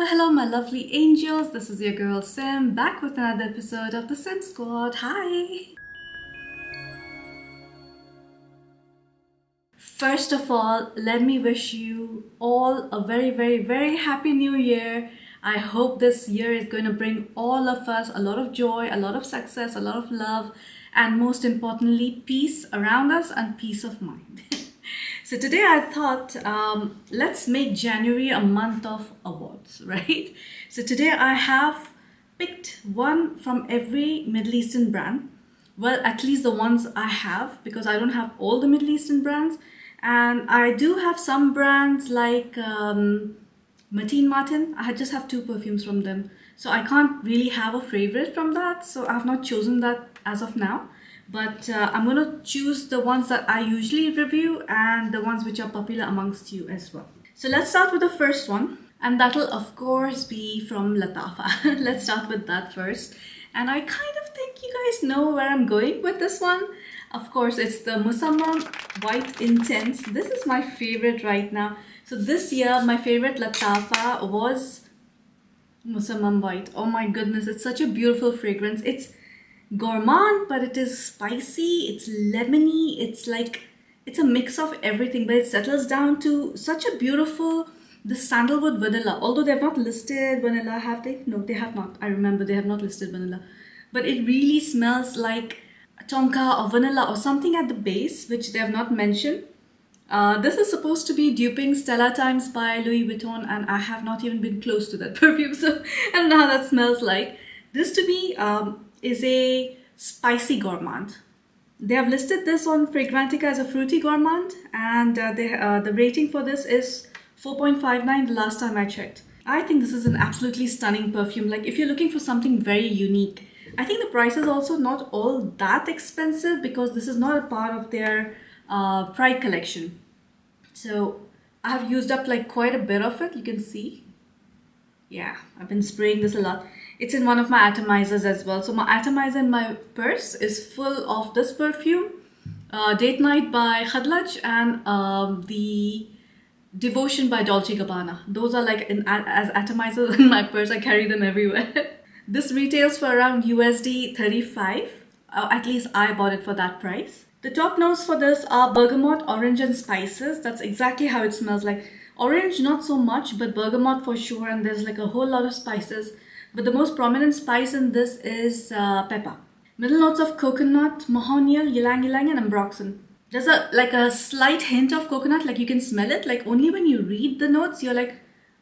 Hello, my lovely angels. This is your girl Sim, back with another episode of the Sim Squad. Hi! First of all, let me wish you all a very happy new year. I hope this year is going to bring all of us a lot of joy, a lot of success, a lot of love, and most importantly, peace around us and peace of mind. So today I thought, let's make January a month of awards, right? So today I have picked one from every Middle Eastern brand. Well, at least the ones I have, because I don't have all the Middle Eastern brands. And I do have some brands like Martin Martin. I just have two perfumes from them. So I can't really have a favorite from that. So I have not chosen that as of now. But I'm going to choose the ones that I usually review and the ones which are popular amongst you as well. So let's start with the first one. And that'll of course be from Lattafa. Let's start with that first. And I kind of think you guys know where I'm going with this one. Of course, it's the Musamman White Intense. This is my favorite right now. So this year, my favorite Lattafa was Musamman White. Oh my goodness, it's such a beautiful fragrance. It's gourmand, but it is spicy, it's lemony, it's a mix of everything, but it settles down to such a beautiful, the sandalwood vanilla. Although they have not listed vanilla, have they? No, they have not. I remember they have not listed vanilla. But it really smells like tonka or vanilla or something at the base, which they have not mentioned. This is supposed to be duping Stella Times by Louis Vuitton, and I have not even been close to that perfume, so I don't know how that smells like. This to me is a spicy gourmand. They have listed this on Fragrantica as a fruity gourmand, and the rating for this is 4.59 the last time I checked. I think this is an absolutely stunning perfume. Like if you're looking for something very unique, I think the price is also not all that expensive because this is not a part of their Pride collection. So I have used up like quite a bit of it, you can see. Yeah, I've been spraying this a lot. It's in one of my atomizers as well. So my atomizer in my purse is full of this perfume, Date Night by Khadlaj, and the Devotion by Dolce & Gabbana. Those are like as atomizers in my purse. I carry them everywhere. This retails for around USD 35. At least I bought it for that price. The top notes for this are bergamot, orange, and spices. That's exactly how it smells like. Orange, not so much, but bergamot for sure. And there's like a whole lot of spices. But the most prominent spice in this is pepper. Middle notes of coconut, mahonial, ylang ylang, and ambroxan. There's a slight hint of coconut, like you can smell it. Like only when you read the notes, you're like,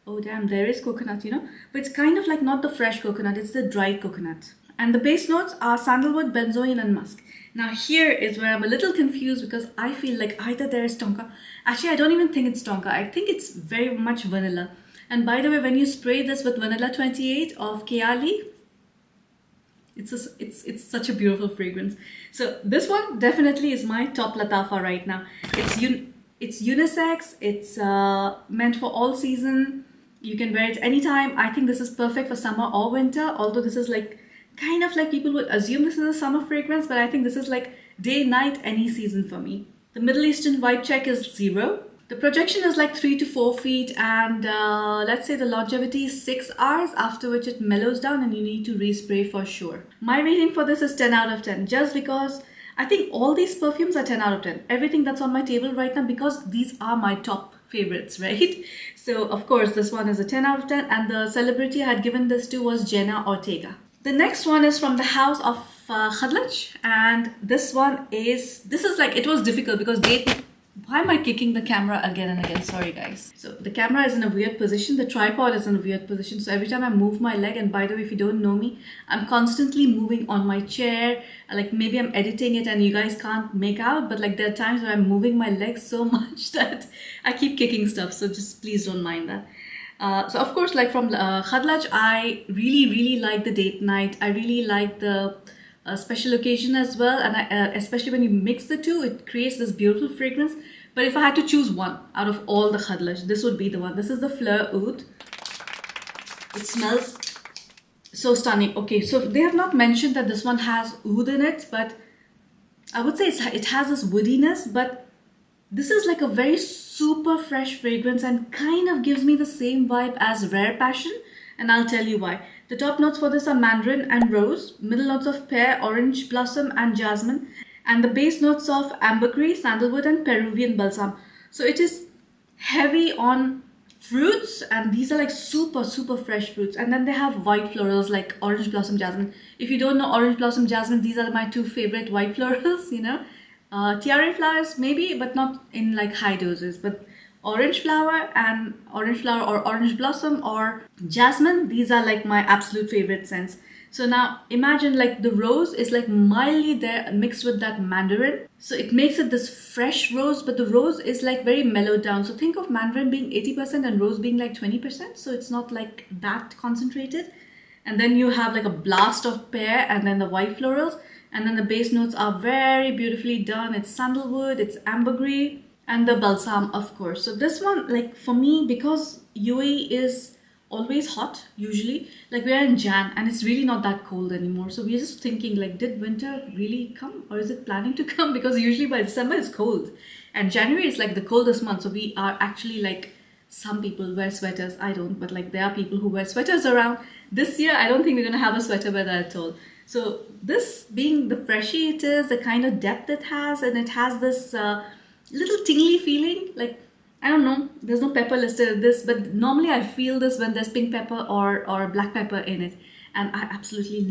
oh damn, there is coconut, you know. But it's kind of like not the fresh coconut, it's the dried coconut. And the base notes are sandalwood, benzoin, and musk. Now here is where I'm a little confused because I feel like either there is tonka. Actually, I don't even think it's tonka. I think it's very much vanilla. And by the way, when you spray this with Vanilla 28 of Kiali, it's such a beautiful fragrance. So this one definitely is my top Lattafa right now. It's unisex. It's meant for all season. You can wear it anytime. I think this is perfect for summer or winter. Although this is like kind of like people would assume this is a summer fragrance, but I think this is like day, night, any season for me. The Middle Eastern vibe check is 0. The projection is like 3 to 4 feet, and let's say the longevity is 6 hours, after which it mellows down and you need to respray for sure. My rating for this is 10 out of 10, just because I think all these perfumes are 10 out of 10. Everything that's on my table right now, because these are my top favorites, right? So of course this one is a 10 out of 10, and the celebrity I had given this to was Jenna Ortega. The next one is from the house of Khadlaj, and this is like, it was difficult because why am I kicking the camera again and again? Sorry guys. So the camera is in a weird position. The tripod is in a weird position. So every time I move my leg, and by the way, if you don't know me, I'm constantly moving on my chair. Like maybe I'm editing it and you guys can't make out, but like there are times where I'm moving my legs so much that I keep kicking stuff. So just please don't mind that. So of course, like from Khadlaj, I really like the date night. I really like the special occasion as well, and especially when you mix the two, it creates this beautiful fragrance. But if I had to choose one out of all the Khadlaj, this would be the one. This is the Fleur Oud. It smells so stunning. Okay, so they have not mentioned that this one has oud in it, but I would say it has this woodiness, but this is like a very super fresh fragrance and kind of gives me the same vibe as Rare Passion. and I'll tell you why. The top notes for this are mandarin and rose, middle notes of pear, orange blossom, and jasmine, and the base notes of ambergris, sandalwood, and Peruvian balsam. So it is heavy on fruits, and these are like super super fresh fruits. And then they have white florals like orange blossom jasmine. If you don't know orange blossom jasmine, these are my two favorite white florals, you know. Tiare flowers maybe, but not in like high doses. But orange flower or orange blossom or jasmine, these are like my absolute favorite scents. So now imagine like the rose is like mildly there mixed with that mandarin. So it makes it this fresh rose, but the rose is like very mellowed down. So think of mandarin being 80% and rose being like 20%. So it's not like that concentrated. And then you have like a blast of pear and then the white florals. And then the base notes are very beautifully done. It's sandalwood, it's ambergris, and the balsam, of course. So this one, like for me, because UAE is always hot usually, like we are in Jan and it's really not that cold anymore, so we're just thinking like, did winter really come or is it planning to come? Because usually by December it's cold and January is like the coldest month, so we are actually like, some people wear sweaters, I don't, but like there are people who wear sweaters around. This year I don't think we're gonna have a sweater weather at all. So this being the freshy it is, the kind of depth it has, and it has this little tingly feeling, like I don't know, there's no pepper listed in this, but normally I feel this when there's pink pepper or black pepper in it. And I absolutely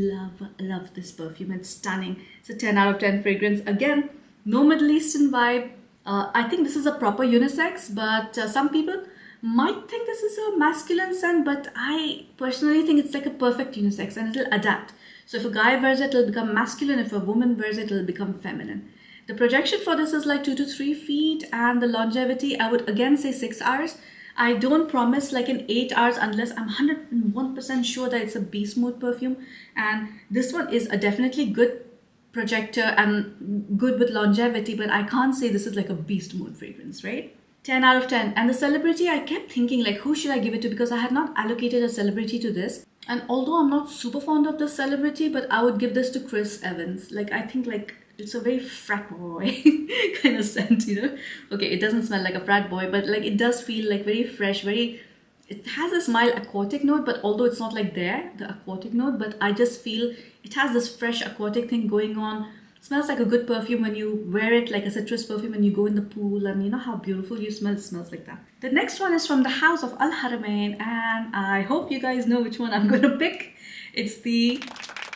love this perfume. It's stunning. It's a 10 out of 10 fragrance. Again, no Middle Eastern vibe. I think this is a proper unisex, but some people might think this is a masculine scent, but I personally think it's like a perfect unisex and it'll adapt. So if a guy wears it, it'll become masculine. If a woman wears it, it'll become feminine. The projection for this is like 2 to 3 feet, and the longevity, I would again say 6 hours. I don't promise like in 8 hours unless I'm 101% sure that it's a beast mode perfume. And this one is a definitely good projector and good with longevity, but I can't say this is like a beast mode fragrance, right? 10 out of 10. And the celebrity, I kept thinking like, who should I give it to? Because I had not allocated a celebrity to this. And although I'm not super fond of the celebrity, but I would give this to Chris Evans. Like, I think like it's a very frat boy kind of scent, you know. Okay, it doesn't smell like a frat boy, but like it does feel like very fresh, very, it has a mild aquatic note, but although it's not like there, the aquatic note, but I just feel it has this fresh aquatic thing going on. It smells like a good perfume when you wear it, like a citrus perfume when you go in the pool, and you know how beautiful you smell, it smells like that. The next one is from the house of Al Haramain, and I hope you guys know which one I'm going to pick. It's the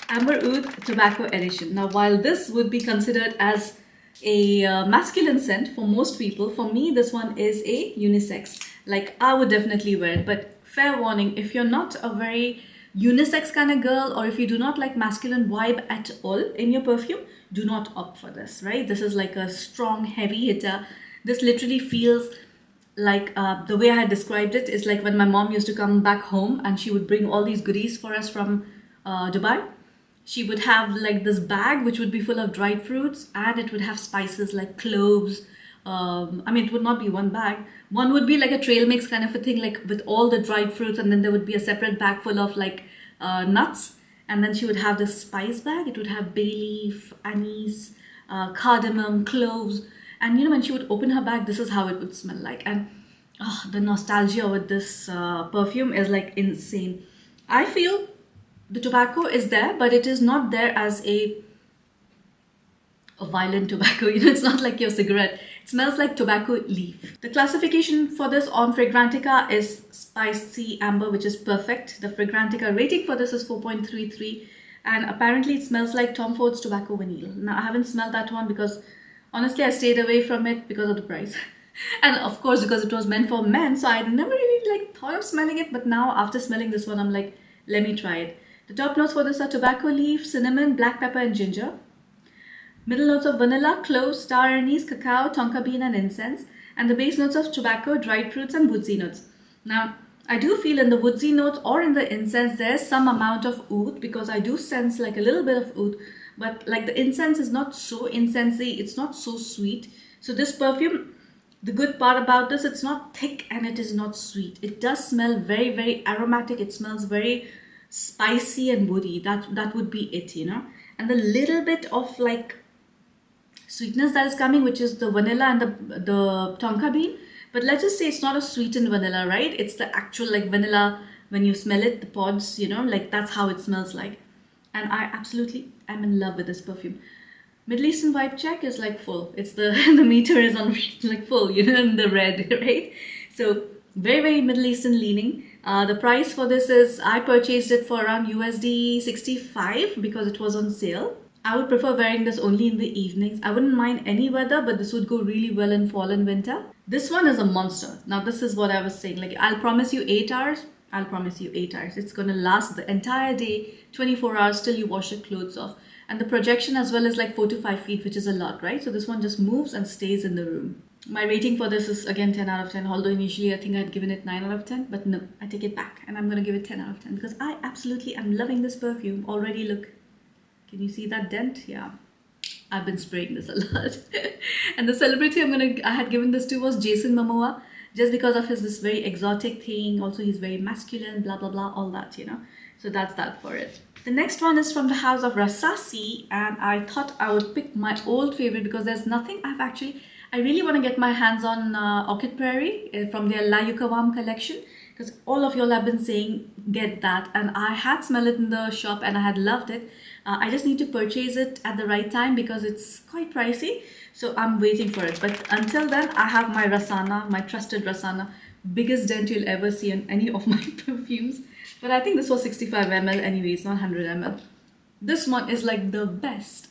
Amber Oud Tobacco Edition. Now, while this would be considered as a masculine scent for most people, for me this one is a unisex. Like I would definitely wear it, but fair warning, if you're not a very unisex kind of girl, or if you do not like masculine vibe at all in your perfume, do not opt for this, right? This is like a strong heavy hitter. This literally feels like the way I had described it is like when my mom used to come back home and she would bring all these goodies for us from Dubai. She would have like this bag which would be full of dried fruits, and it would have spices like cloves. I mean, it would not be one bag. One would be like a trail mix kind of a thing, like with all the dried fruits, and then there would be a separate bag full of like nuts. And then she would have this spice bag. It would have bay leaf, anise, cardamom, cloves. And you know, when she would open her bag, this is how it would smell like. And the nostalgia with this perfume is like insane. I feel the tobacco is there, but it is not there as a violent tobacco. You know, it's not like your cigarette. It smells like tobacco leaf. The classification for this on Fragrantica is spicy amber, which is perfect. The Fragrantica rating for this is 4.33, and apparently it smells like Tom Ford's Tobacco Vanille. Now I haven't smelled that one because honestly I stayed away from it because of the price. And of course because it was meant for men, so I never really like thought of smelling it, but now after smelling this one I'm like, let me try it. The top notes for this are tobacco leaf, cinnamon, black pepper, and ginger. Middle notes of vanilla, cloves, star anise, cacao, tonka bean, and incense. And the base notes of tobacco, dried fruits, and woodsy notes. Now, I do feel in the woodsy notes or in the incense there's some amount of oud, because I do sense like a little bit of oud. But like the incense is not so incensey, it's not so sweet. So this perfume, the good part about this, it's not thick and it is not sweet. It does smell very, very aromatic. It smells very spicy and woody. That would be it, you know. And the little bit of like sweetness that is coming, which is the vanilla and the tonka bean, but let's just say it's not a sweetened vanilla, right? It's the actual like vanilla when you smell it, the pods, you know, like that's how it smells like. And I absolutely am in love with this perfume. Middle Eastern vibe check is like full. It's the the meter is on like full, you know, in the red, right? So very, very Middle Eastern leaning. The price for this is, I purchased it for around USD 65 because it was on sale. I would prefer wearing this only in the evenings. I wouldn't mind any weather, but this would go really well in fall and winter. This one is a monster. Now this is what I was saying. Like, I'll promise you 8 hours. I'll promise you 8 hours. It's gonna last the entire day, 24 hours till you wash your clothes off. And the projection as well is like 4 to 5 feet, which is a lot, right? So this one just moves and stays in the room. My rating for this is again 10 out of 10, although initially I think I'd given it 9 out of 10, but no, I take it back and I'm going to give it 10 out of 10 because I absolutely am loving this perfume already. Look, can you see that dent? Yeah, I've been spraying this a lot. And the celebrity I had given this to was Jason Momoa, just because of this very exotic thing. Also, he's very masculine, blah, blah, blah, all that, you know. So that's that for it. The next one is from the house of Rasasi, and I thought I would pick my old favorite because there's nothing I really want to get my hands on Orchid Prairie from their La Yukawam collection, because all of y'all have been saying get that, and I had smelled it in the shop and I had loved it. I just need to purchase it at the right time because it's quite pricey, so I'm waiting for it. But until then, I have my Rasana, my trusted Rasana, biggest dent you'll ever see on any of my perfumes. But I think this was 65 ml anyways, not 100 ml. This one is like the best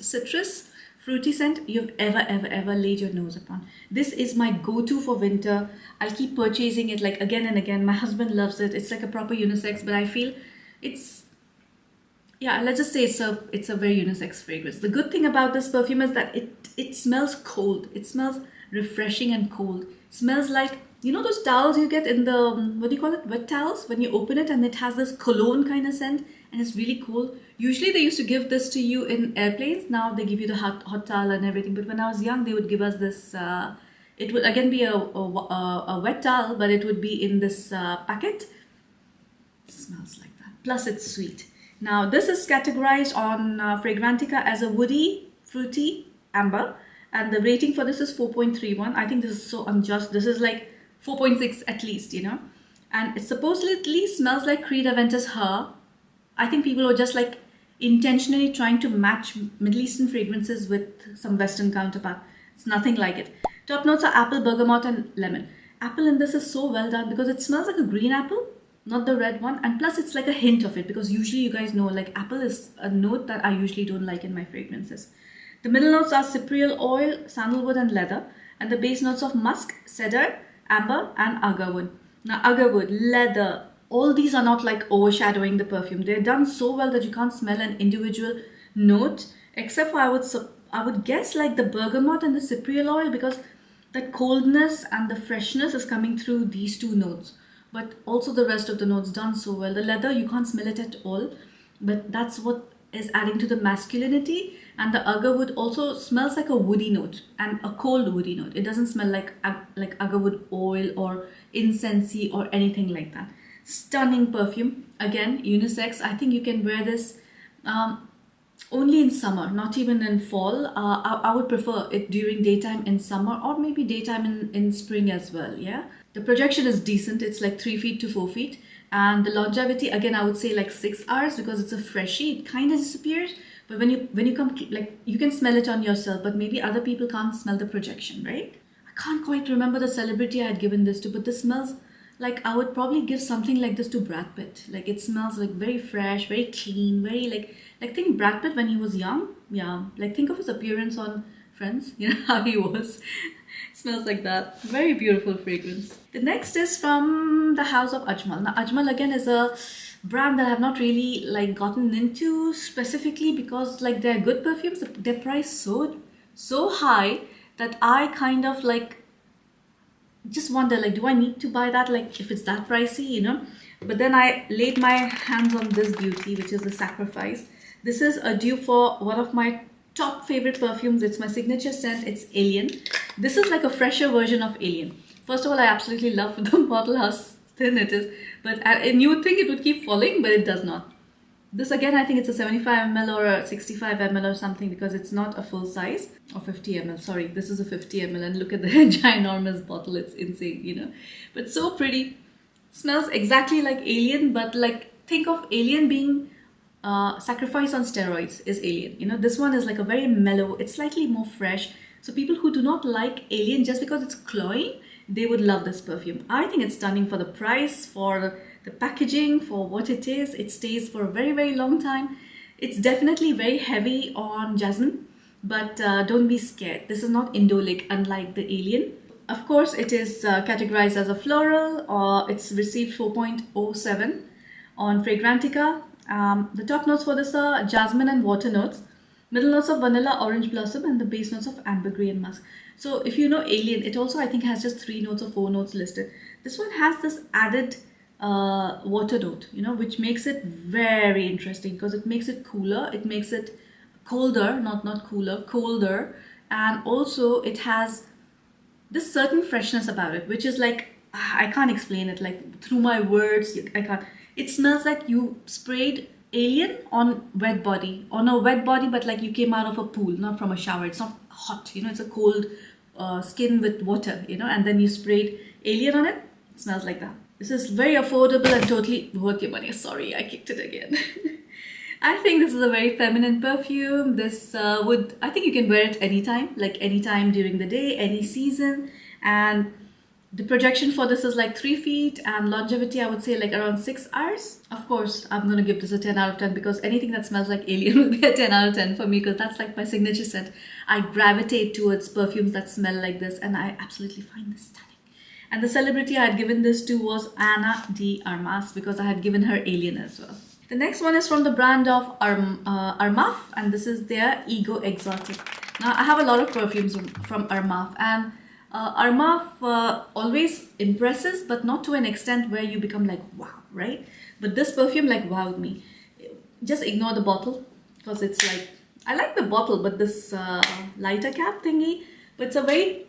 citrus fruity scent you've ever laid your nose upon. This is my go-to for winter. I'll keep purchasing it like again and again. My husband loves it. It's like a proper unisex, but I feel it's, yeah, let's just say it's a very unisex fragrance. The good thing about this perfume is that it smells cold. It smells refreshing and cold. It smells like, you know those towels you get in the, what do you call it, wet towels? When you open it and it has this cologne kind of scent and it's really cool. Usually they used to give this to you in airplanes. Now they give you the hot towel and everything. But when I was young, they would give us this, it would again be a wet towel, but it would be in this packet. It smells like that. Plus it's sweet. Now this is categorized on Fragrantica as a woody, fruity, amber. And the rating for this is 4.31. I think this is so unjust. This is like 4.6 at least, you know. And it supposedly smells like Creed Aventus Her. I think people were just like intentionally trying to match Middle Eastern fragrances with some Western counterpart. It's nothing like it. Top notes are apple, bergamot and lemon. Apple in this is so well done because it smells like a green apple, not the red one. And plus it's like a hint of it because usually you guys know like apple is a note that I usually don't like in my fragrances. The middle notes are cypriol oil, sandalwood and leather. And the base notes of musk, cedar, amber and agarwood. Now agarwood, leather, all these are not like overshadowing the perfume. They're done so well that you can't smell an individual note, except for I would guess like the bergamot and the cypriol oil, because that coldness and the freshness is coming through these two notes. But also the rest of the notes done so well. The leather, you can't smell it at all, but that's what is adding to the masculinity. And the agarwood also smells like a woody note, and a cold woody note. It doesn't smell like agarwood oil or incensey or anything like that. Stunning perfume. Again, unisex. I think you can wear this only in summer, not even in fall. I would prefer it during daytime in summer, or maybe daytime in spring as well. Yeah. The projection is decent. It's like 3 feet to 4 feet. And the longevity, again, I would say like 6 hours because it's a freshie. It kind of disappears. But when you come, like, you can smell it on yourself, but maybe other people can't smell the projection, right? I can't quite remember the celebrity I had given this to, but this smells like I would probably give something like this to Brad Pitt. Like, it smells like very fresh, very clean, very like think Brad Pitt when he was young. Yeah, like think of his appearance on Friends, you know how he was. It smells like that. Very beautiful fragrance. The next is from the house of Ajmal. Now Ajmal again is a brand that I have not really like gotten into specifically because like they're good perfumes. They're priced so high that I kind of like just wonder, like, do I need to buy that, like if it's that pricey, you know? But then I laid my hands on this beauty, which is the Sacrifice. This is a dupe for one of my top favorite perfumes. It's my signature scent. It's Alien. This is like a fresher version of Alien. First of all, I absolutely love the bottle, how thin it is, and you would think it would keep falling, but it does not. This again, I think it's a 75 ml or a 65 ml or something, because it's not a full size, or 50 ml. Sorry, this is a 50 ml, and look at the ginormous bottle. It's insane, you know, but so pretty, Smells exactly like Alien, but like think of Alien being sacrifice on steroids is Alien. You know, this one is like a very mellow, it's slightly more fresh. So people who do not like Alien just because it's cloying, they would love this perfume. I think it's stunning for the price, for the packaging, for what it is. It stays for a very, very long time. It's definitely very heavy on jasmine, but don't be scared. This is not indolic, unlike the Alien. Of course, it is categorized as a floral, or it's received 4.07 on Fragrantica. The top notes for this are jasmine and water notes, middle notes of vanilla, orange blossom, and the base notes of ambergris and musk. So if you know Alien, it also I think has just 3 notes or 4 notes listed. This one has this added water note, you know, which makes it very interesting because it makes it cooler, it makes it colder, not cooler, colder, and also it has this certain freshness about it, which is like, I can't explain it, like through my words, I can't. It smells like you sprayed Alien on wet body, on a wet body, but like you came out of a pool, not from a shower. It's not hot, you know, it's a cold skin with water, you know, and then you sprayed Alien on it. It smells like that. This is very affordable and totally worth your money. Sorry, I kicked it again. I think this is a very feminine perfume. This I think you can wear it anytime, like anytime during the day, any season. And the projection for this is like 3 feet, and longevity I would say like around 6 hours. Of course, I'm going to give this a 10 out of 10 because anything that smells like Alien will be a 10 out of 10 for me, because that's like my signature scent. I gravitate towards perfumes that smell like this, and I absolutely find this stunning. And the celebrity I had given this to was Ana de Armas, because I had given her Alien as well. The next one is from the brand of Armaf, and this is their Ego Exotic. Now, I have a lot of perfumes from Armaf, and Armaf always impresses, but not to an extent where you become like, wow, right? But this perfume like wowed me. Just ignore the bottle, because it's like, I like the bottle, but this lighter cap thingy, but it's a very,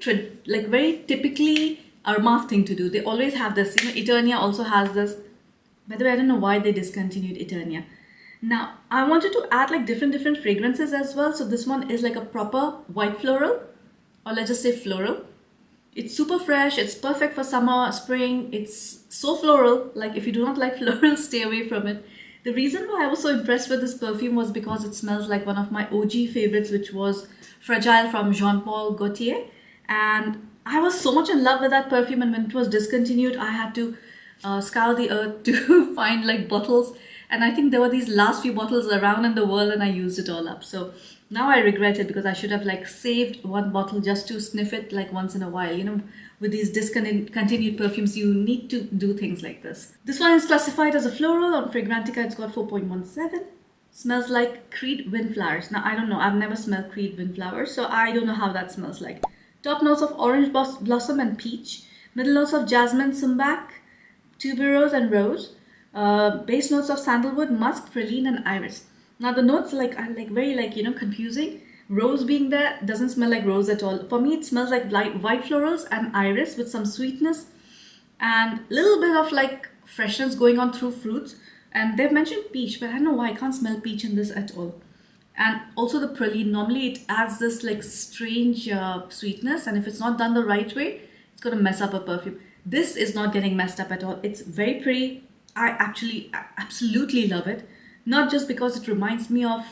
very typically Armaf thing to do. They always have this, you know, Eternia also has this. By the way, I don't know why they discontinued Eternia. Now, I wanted to add like different fragrances as well. So this one is like a proper white floral, or let's just say floral. It's super fresh. It's perfect for summer, spring. It's so floral. Like if you do not like floral, stay away from it. The reason why I was so impressed with this perfume was because it smells like one of my OG favorites, which was Fragile from Jean-Paul Gaultier. And I was so much in love with that perfume, and when it was discontinued, I had to scour the earth to find like bottles, and I think there were these last few bottles around in the world, and I used it all up. So now I regret it, because I should have like saved one bottle just to sniff it like once in a while. You know, with these discontinued perfumes, you need to do things like this. This one is classified as a floral. On Fragrantica, it's got 4.17. Smells like Creed Windflowers. Now, I don't know, I've never smelled Creed Windflowers, so I don't know how that smells like. Top notes of orange blossom and peach. Middle notes of jasmine, sumac, tuberose and rose. Base notes of sandalwood, musk, praline, and iris. Now the notes are like very like, you know, confusing. Rose being there doesn't smell like rose at all. For me, it smells like white florals and iris with some sweetness and a little bit of like freshness going on through fruits. And they've mentioned peach, but I don't know why I can't smell peach in this at all. And also the praline, normally it adds this like strange sweetness, and if it's not done the right way, it's going to mess up a perfume. This is not getting messed up at all. It's very pretty. I actually absolutely love it. Not just because it reminds me of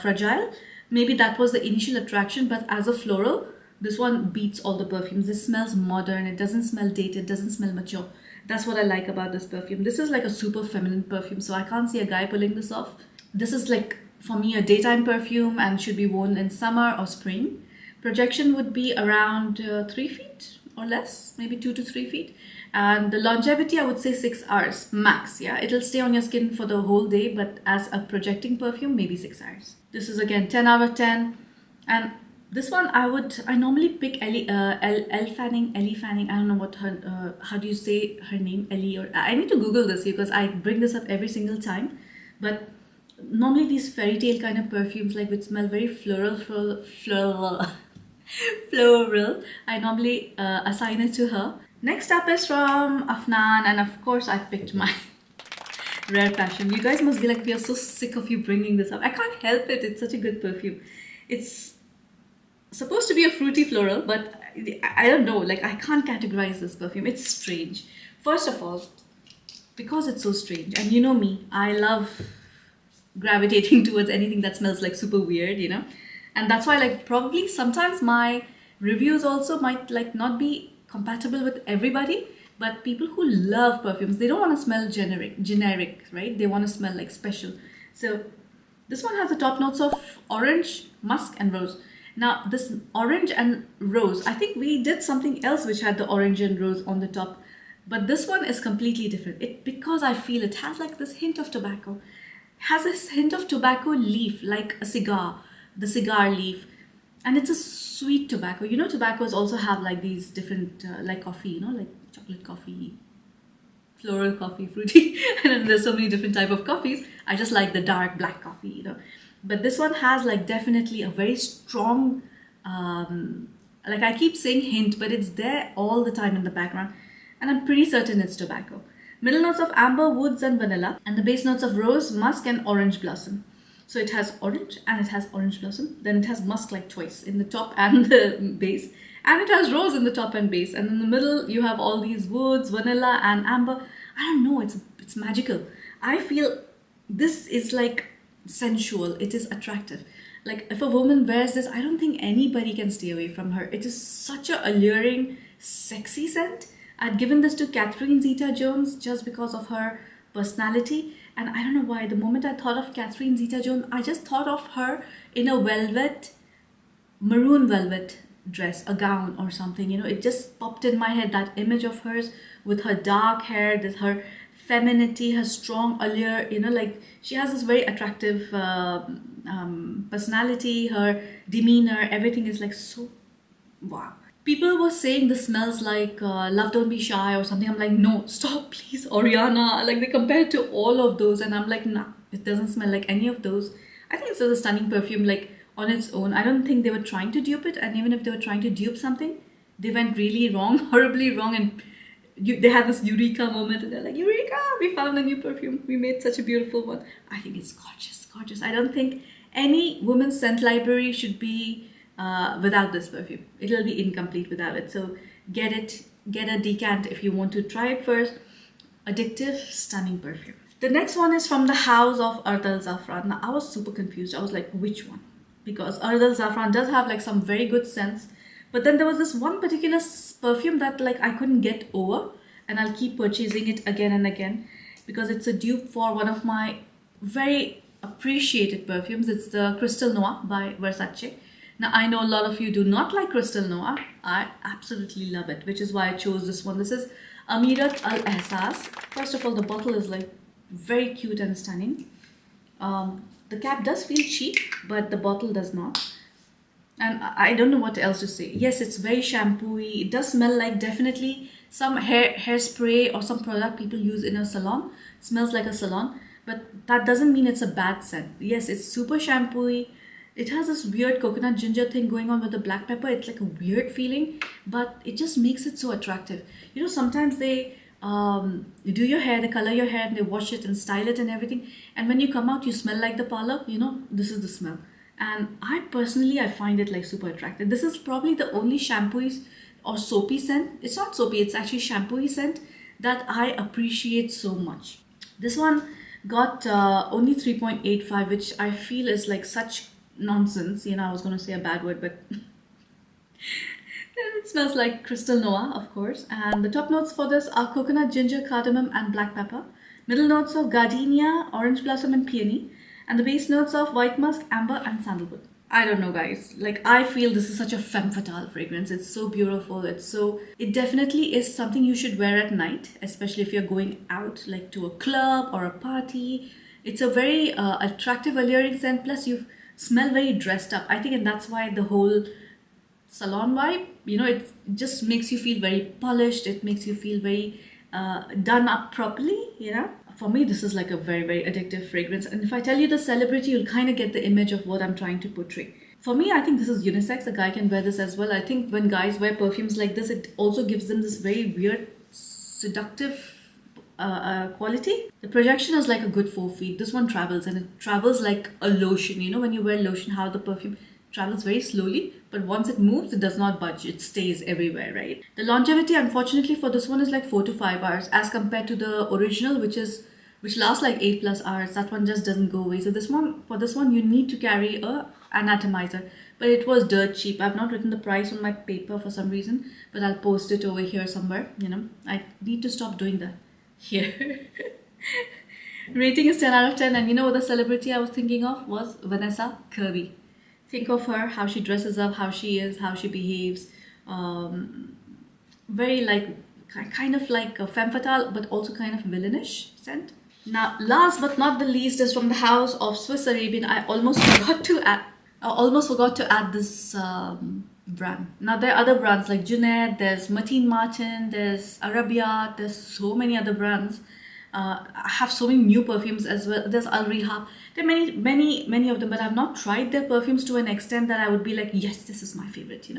Fragile. Maybe that was the initial attraction, but as a floral, this one beats all the perfumes. This smells modern. It doesn't smell dated, doesn't smell mature. That's what I like about this perfume. This is like a super feminine perfume, so I can't see a guy pulling this off. This is like, for me, a daytime perfume and should be worn in summer or spring. Projection would be around 3 feet or less, maybe 2 to 3 feet. And the longevity, I would say 6 hours max. Yeah, it'll stay on your skin for the whole day, but as a projecting perfume, maybe 6 hours. This is again 10 out of 10. And this one I normally pick Ellie Fanning. I don't know what her, how do you say her name, Ellie, or I need to Google this because I bring this up every single time. But normally these fairy tale kind of perfumes, like which smell very floral, I normally assign it to her. Next up is from Afnan, and of course I picked my Rare Passion. You guys must be like, we are so sick of you bringing this up. I can't help it, it's such a good perfume. It's supposed to be a fruity floral, but I don't know, like I can't categorize this perfume. It's strange. First of all, because it's so strange. And you know me, I love gravitating towards anything that smells like super weird, you know. And that's why, like, probably sometimes my reviews also might like not be compatible with everybody, but people who love perfumes, they don't want to smell generic, right? They want to smell like special. So this one has the top notes of orange, musk, and rose. Now, this orange and rose, I think we did something else which had the orange and rose on the top, but this one is completely different. It, because I feel it has like this hint of tobacco, has this hint of tobacco leaf, like a cigar, the cigar leaf, and it's a sweet tobacco. You know, tobaccos also have like these different, like coffee, you know, like chocolate coffee, floral coffee, fruity, and then there's so many different type of coffees. I just like the dark black coffee, you know. But this one has like definitely a very strong, like I keep saying hint, but it's there all the time in the background, and I'm pretty certain it's tobacco. Middle notes of amber, woods, and vanilla, and the base notes of rose, musk, and orange blossom. So it has orange and it has orange blossom. Then it has musk like twice in the top and the base, and it has rose in the top and base. And in the middle, you have all these woods, vanilla, and amber. I don't know. It's magical. I feel this is like sensual. It is attractive. Like if a woman wears this, I don't think anybody can stay away from her. It is such a alluring, sexy scent. I'd given this to Catherine Zeta-Jones just because of her personality. And I don't know why, the moment I thought of Catherine Zeta-Jones, I just thought of her in a maroon velvet dress, a gown or something. You know, it just popped in my head, that image of hers with her dark hair, this her femininity, her strong allure. You know, like she has this very attractive personality, her demeanor, everything is like so wow. People were saying this smells like Love Don't Be Shy or something. I'm like, no, stop, please, Oriana. Like they compared to all of those, and I'm like, nah, it doesn't smell like any of those. I think it's just a stunning perfume, like on its own. I don't think they were trying to dupe it, and even if they were trying to dupe something, they went really wrong, horribly wrong, and they had this eureka moment, and they're like, eureka, we found a new perfume. We made such a beautiful one. I think it's gorgeous, gorgeous. I don't think any woman's scent library should be without this perfume. It'll be incomplete without it. So get it, get a decant if you want to try it first. Addictive, stunning perfume. The next one is from the house of Ard Al Zaafaran. Now I was super confused. I was like, which one? Because Ard Al Zaafaran does have like some very good scents, but then there was this one particular perfume that like I couldn't get over, and I'll keep purchasing it again and again because it's a dupe for one of my very appreciated perfumes. It's the Crystal Noir by Versace. Now, I know a lot of you do not like Crystal Noir. I absolutely love it, which is why I chose this one. This is Amirat Al Ehsas. First of all, the bottle is like very cute and stunning. The cap does feel cheap, but the bottle does not. And I don't know what else to say. Yes, it's very shampooy. It does smell like definitely some hairspray or some product people use in a salon. It smells like a salon, but that doesn't mean it's a bad scent. Yes, it's super shampooy. It has this weird coconut ginger thing going on with the black pepper. It's like a weird feeling, but it just makes it so attractive. You know, sometimes they do your hair, they color your hair, and they wash it and style it and everything. And when you come out, you smell like the parlor. You know, this is the smell. And I find it like super attractive. This is probably the only shampooy or soapy scent. It's not soapy, it's actually shampooy scent that I appreciate so much. This one got only 3.85, which I feel is like such nonsense. You know, I was going to say a bad word, but it smells like Crystal Noir, of course. And the top notes for this are coconut, ginger, cardamom, and black pepper. Middle notes of gardenia, orange blossom, and peony. And the base notes of white musk, amber, and sandalwood. I don't know, guys. Like, I feel this is such a femme fatale fragrance. It's so beautiful. It definitely is something you should wear at night, especially if you're going out, like to a club or a party. It's a very attractive, alluring scent. Plus, you smell very dressed up, I think, and that's why the whole salon vibe, you know, it just makes you feel very polished. It makes you feel very done up properly, you know. For me, this is like a very, very addictive fragrance, and if I tell you the celebrity, you'll kind of get the image of what I'm trying to portray. For me, I think this is unisex. A guy can wear this as well. I think when guys wear perfumes like this, it also gives them this very weird, seductive quality. The projection is like a good 4 feet. This one travels, and it travels like a lotion. You know, when you wear lotion, how the perfume travels very slowly, but once it moves, it does not budge. It stays everywhere, right? The longevity, unfortunately, for this one is like 4 to 5 hours, as compared to the original, which lasts like 8+ hours. That one just doesn't go away. So for this one, you need to carry an atomizer. But it was dirt cheap. I've not written the price on my paper for some reason, but I'll post it over here somewhere. I need to stop doing that here. Rating is 10 out of 10, and you know what the celebrity I was thinking of was Vanessa Kirby. Think of her, how she dresses up, how she is, how she behaves. Very like, kind of like a femme fatale, but also kind of villainish scent. Now, last but not the least is from the house of Swiss Arabian. I almost forgot to add this brand. Now, there are other brands like Junaid, there's Martin Martin, there's Arabia, there's so many other brands. I have so many new perfumes as well. There's Al Rihab. There are many of them, but I've not tried their perfumes to an extent that I would be like, yes, this is my favorite,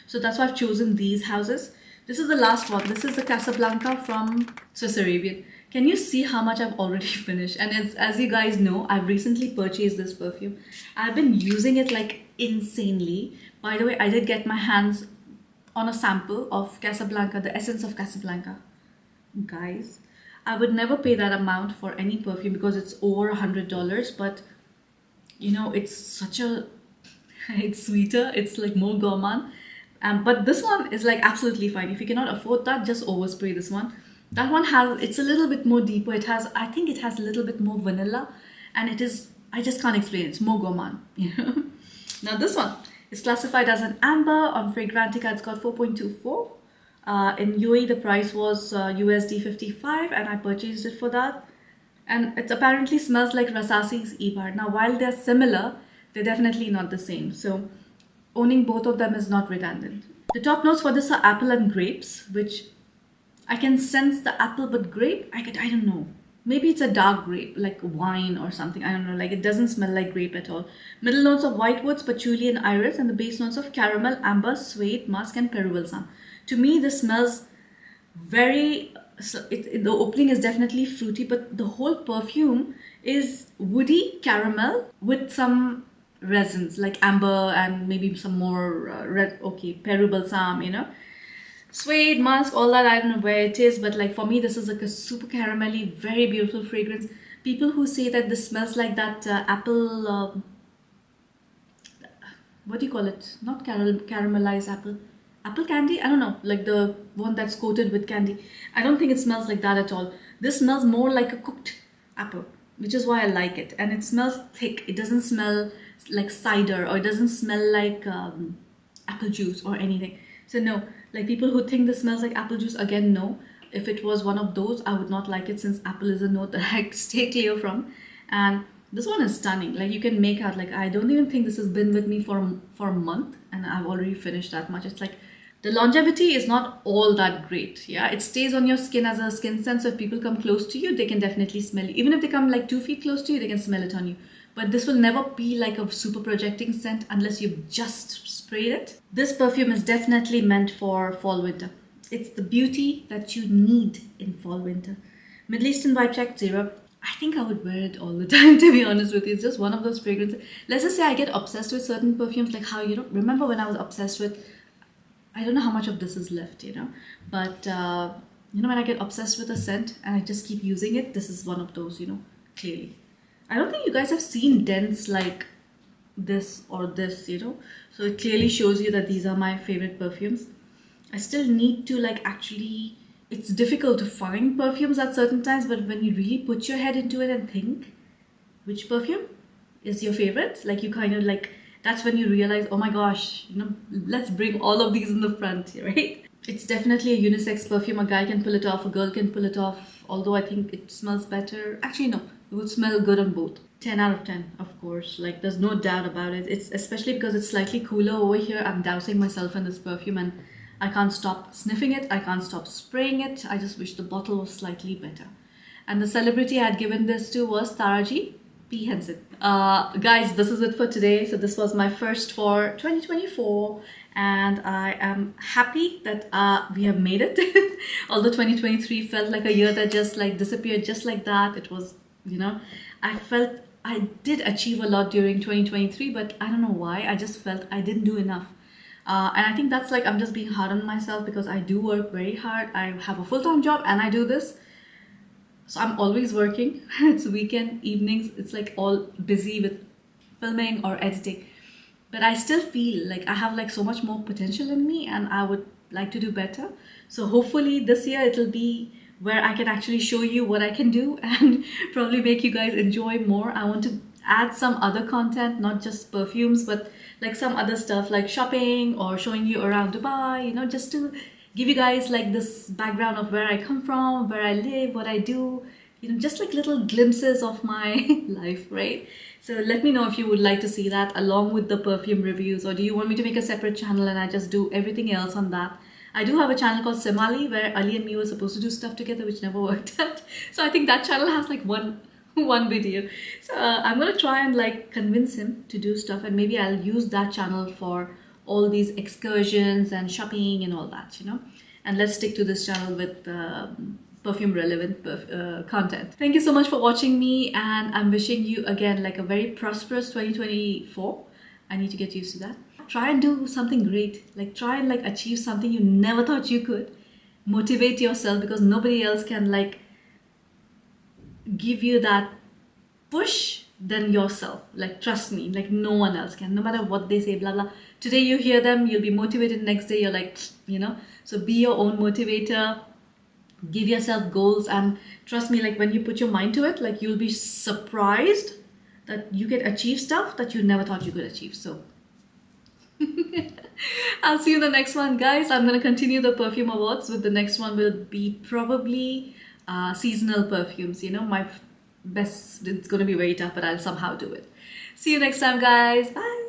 So that's why I've chosen these houses. This is the last one. This is the Casablanca from Swiss Arabian. Can you see how much I've already finished? And as you guys know, I've recently purchased this perfume. I've been using it like insanely. By the way, I did get my hands on a sample of Casablanca, the essence of Casablanca. Guys, I would never pay that amount for any perfume because it's over $100, but it's it's sweeter, it's like more gourmand. But this one is like absolutely fine. If you cannot afford that, just overspray this one. That one it's a little bit more deeper. I think it has a little bit more vanilla, and I just can't explain it. It's more gourmand, Now this one is classified as an amber. On Fragrantica, it's got 4.24. In UAE, the price was USD 55, and I purchased it for that. And it apparently smells like Rasasi's Ibar. Now, while they're similar, they're definitely not the same. So, owning both of them is not redundant. The top notes for this are apple and grapes, which I can sense the apple, but grape, I don't know. Maybe it's a dark grape, like wine or something. I don't know. Like, it doesn't smell like grape at all. Middle notes of white woods, patchouli, and iris, and the base notes of caramel, amber, suede, musk, and peru balsam. To me, this smells the opening is definitely fruity, but the whole perfume is woody caramel with some resins like amber and maybe some more peru balsam, suede, musk, all that. I don't know where it is, but like for me, this is like a super caramelly, very beautiful fragrance. People who say that this smells like that apple, what do you call it? Not caramelized apple. Apple candy? I don't know, like the one that's coated with candy. I don't think it smells like that at all. This smells more like a cooked apple, which is why I like it. And it smells thick. It doesn't smell like cider, or it doesn't smell like apple juice or anything. So no, like people who think this smells like apple juice, again, no. If it was one of those, I would not like it, since apple is a note that I stay clear from. And this one is stunning. Like you can make out, like I don't even think this has been with me for a month, and I've already finished that much. It's like, the longevity is not all that great. Yeah, it stays on your skin as a skin scent. So if people come close to you, they can definitely smell it. Even if they come like 2 feet close to you, they can smell it on you. But this will never be like a super projecting scent unless you've just sprayed it. This perfume is definitely meant for fall winter. It's the beauty that you need in fall winter. Middle Eastern Vibe Check 0. I think I would wear it all the time, to be honest with you. It's just one of those fragrances. Let's just say I get obsessed with certain perfumes, like how, remember when I was obsessed with, I don't know how much of this is left, but when I get obsessed with a scent and I just keep using it, this is one of those, clearly. I don't think you guys have seen dents like this or this, so it clearly shows you that these are my favorite perfumes. I still need to actually, it's difficult to find perfumes at certain times, but when you really put your head into it and think which perfume is your favorite, like you kind of that's when you realize, oh my gosh, let's bring all of these in the front, right? It's definitely a unisex perfume. A guy can pull it off, a girl can pull it off, although I think it smells better. Actually, no, it will smell good on both. 10 out of 10, of course. Like, there's no doubt about it. It's especially because it's slightly cooler over here. I'm dousing myself in this perfume and I can't stop sniffing it. I can't stop spraying it. I just wish the bottle was slightly better. And the celebrity I had given this to was Taraji P. Henson. Guys, this is it for today. So this was my first for 2024. And I am happy that we have made it. Although 2023 felt like a year that just disappeared just like that. It was, I felt I did achieve a lot during 2023, but I don't know why. I just felt I didn't do enough. And I think that's like I'm just being hard on myself because I do work very hard. I have a full-time job and I do this. So I'm always working. It's weekend, evenings. It's like all busy with filming or editing. But I still feel like I have like so much more potential in me and I would like to do better. So hopefully this year it'll be where I can actually show you what I can do and probably make you guys enjoy more. I want to add some other content, not just perfumes, but like some other stuff like shopping or showing you around Dubai, you know, just to give you guys like this background of where I come from, where I live, what I do, you know, just like little glimpses of my life, right? So let me know if you would like to see that along with the perfume reviews, or do you want me to make a separate channel and I just do everything else on that? I do have a channel called Semali where Ali and me were supposed to do stuff together, which never worked out. So I think that channel has like one video. So I'm gonna try and like convince him to do stuff, and maybe I'll use that channel for all these excursions and shopping and all that, you know. And let's stick to this channel with perfume relevant content. Thank you so much for watching me, and I'm wishing you again like a very prosperous 2024. I need to get used to that. Try and do something great, like try and like achieve something you never thought you could. Motivate yourself, because nobody else can like give you that push than yourself. Like trust me, like no one else can, no matter what they say, blah blah. Today you hear them, you'll be motivated, next day you're like, you know. So be your own motivator, give yourself goals, and trust me, like when you put your mind to it, like you'll be surprised that you can achieve stuff that you never thought you could achieve. So I'll see you in the next one, guys. I'm going to continue the perfume awards with the next one will be probably seasonal perfumes. You know, my best, it's going to be very tough, but I'll somehow do it. See you next time, guys. Bye.